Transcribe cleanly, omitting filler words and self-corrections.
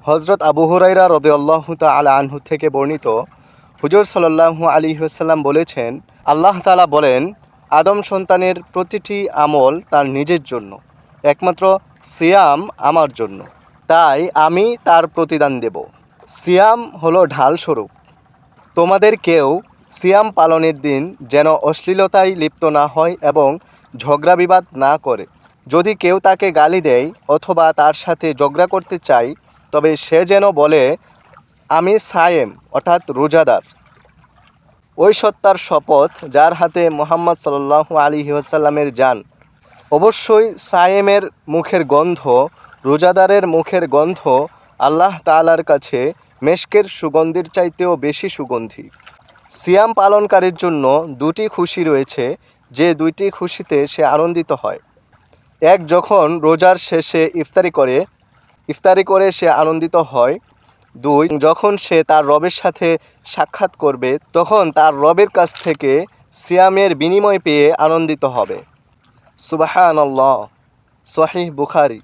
হজরত আবু হুরাইরা রাদিয়াল্লাহু তাআলা আনহু থেকে বর্ণিত, হুজুর সাল্লাল্লাহু আলাইহি ওয়াসাল্লাম বলেছেন, আল্লাহ তাআলা বলেন, আদম সন্তানের প্রতিটি আমল তার নিজের জন্য, একমাত্র সিয়াম আমার জন্য, তাই আমি তার প্রতিদান দেব। সিয়াম হলো ঢাল স্বরূপ। তোমাদের কেউ সিয়াম পালনের দিন যেন অশ্লীলতায় লিপ্ত না হয় এবং ঝগড়া বিবাদ না করে। যদি কেউ তাকে গালি দেয় অথবা তার সাথে ঝগড়া করতে চায়, তবে সে যেন বলে, আমি সায়েম, অর্থাৎ রোজাদার। ওই সত্তার শপথ যার হাতে মুহাম্মদ সাল্লাল্লাহু আলাইহি ওয়াসাল্লামের জান, অবশ্যই সায়েমের মুখের গন্ধ, রোজাদারের মুখের গন্ধ আল্লাহ তাআলার কাছে মেশকের সুগন্ধির চাইতেও বেশি সুগন্ধি। সিয়াম পালনকারীর জন্য দুটি খুশি রয়েছে, যে দুইটি খুশিতে সে আনন্দিত হয়। এক, যখন রোজার শেষে ইফতারি করে সে আনন্দিত হয়। দুই, যখন সে তার রবের সাথে সাক্ষাৎ করবে, তখন তার রবের কাছ থেকে সিয়ামের বিনিময় পেয়ে আনন্দিত হবে। সুবহানাল্লাহ। সহিহ বুখারী।